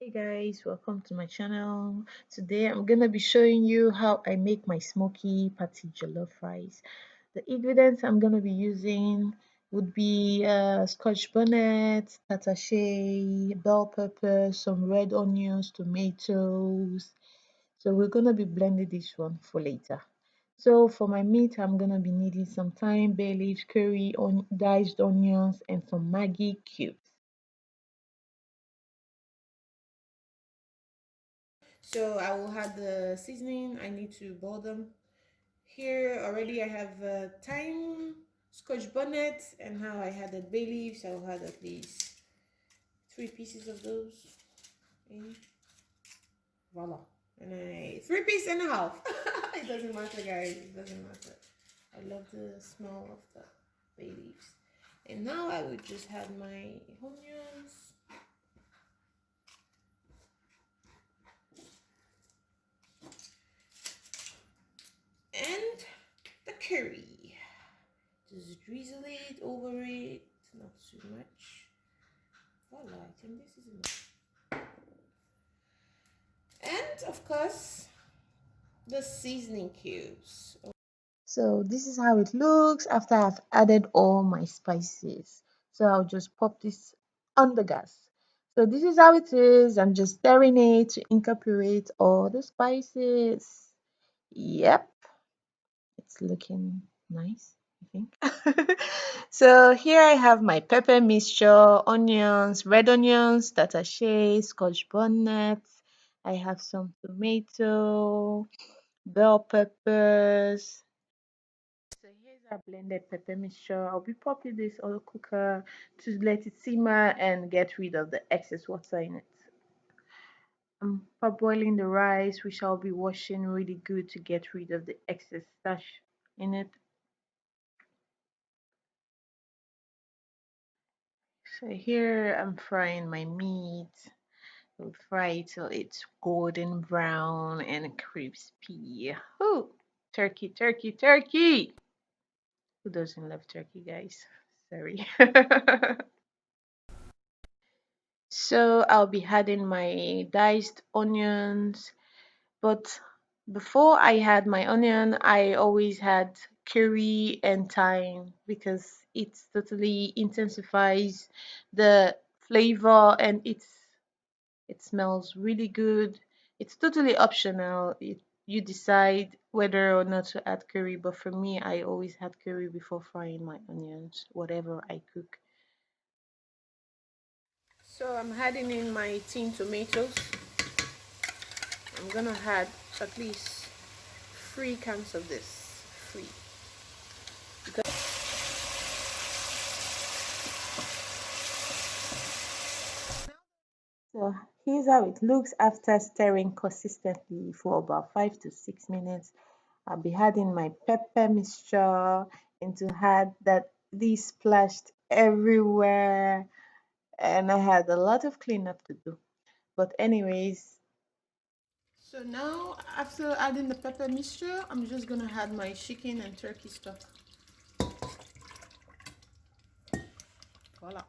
Hey guys, welcome to my channel. Today I'm gonna be showing you how I make my smoky patty jollof rice. The ingredients I'm gonna be using would be Scotch bonnet, Tatashe, bell pepper, some red onions, tomatoes. So we're gonna be blending this one for later. So for my meat, I'm gonna be needing some thyme, bay leaves, curry, diced onions, and some Maggi cubes. So I will have the seasoning. I need to boil them. Here already I have thyme, Scotch bonnet, and how I had the bay leaves. I will have at least 3 pieces of those. In. Voila. And I 3 piece and a half. It doesn't matter, guys. It doesn't matter. I love the smell of the bay leaves. And now I would just have my onions and the curry. Just drizzle it over it, not too much. Voila, I think this is enough. And of course, the seasoning cubes. So this is how it looks after I've added all my spices. So I'll just pop this on the gas. So this is how it is. I'm just stirring it to incorporate all the spices. Yep, it's looking nice, I think. So here I have my pepper mixture, onions, red onions, tatashe, scotch bonnet. I have some tomato, bell peppers. So here's our blended pepper mixture. I'll be popping this on the cooker to let it simmer and get rid of the excess water in it. I'm parboiling the rice, which I'll be washing really good to get rid of the excess starch in it. So here I'm frying my meat. I'll fry it till it's golden brown and crispy. Oh, turkey, turkey, turkey! Who doesn't love turkey, guys? Sorry. So I'll be adding my diced onions, but before I had my onion, I always had curry and thyme because it totally intensifies the flavor and it smells really good. It's totally optional. You decide whether or not to add curry, but for me, I always had curry before frying my onions, whatever I cook. So I'm adding in my tin tomatoes. I'm gonna add at least 3 cans of this. Three. So here's how it looks after stirring consistently for about 5 to 6 minutes. I'll be adding my pepper mixture and to add that this splashed everywhere and I had a lot of cleanup to do. But anyways, so now after adding the pepper mixture, I'm just gonna add my chicken and turkey stock. Voila.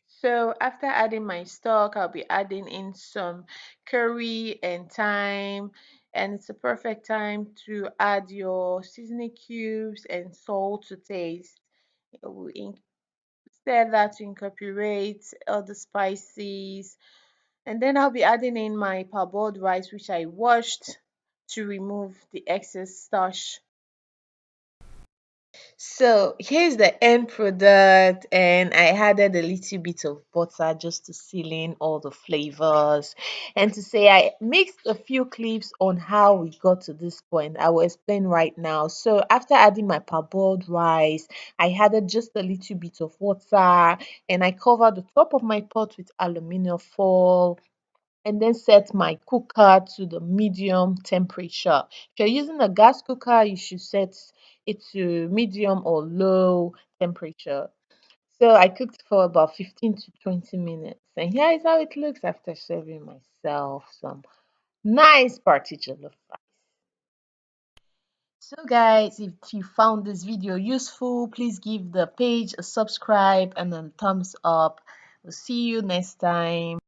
So after adding my stock, I'll be adding in some curry and thyme, and it's a perfect time to add your seasoning cubes and salt to taste. We stir that to incorporate all the spices, and then I'll be adding in my parboiled rice, which I washed to remove the excess starch. So here's the end product, and I added a little bit of butter just to seal in all the flavors. And to say I mixed a few clips on how we got to this point, I will explain right now. So after adding my parboiled rice, I added just a little bit of water and I covered the top of my pot with aluminum foil and then set my cooker to the medium temperature. If you're using a gas cooker, you should set it to medium or low temperature. So I cooked for about 15 to 20 minutes. And here is how it looks after serving myself some nice party jollof rice. So guys, if you found this video useful, please give the page a subscribe and a thumbs up. We'll see you next time.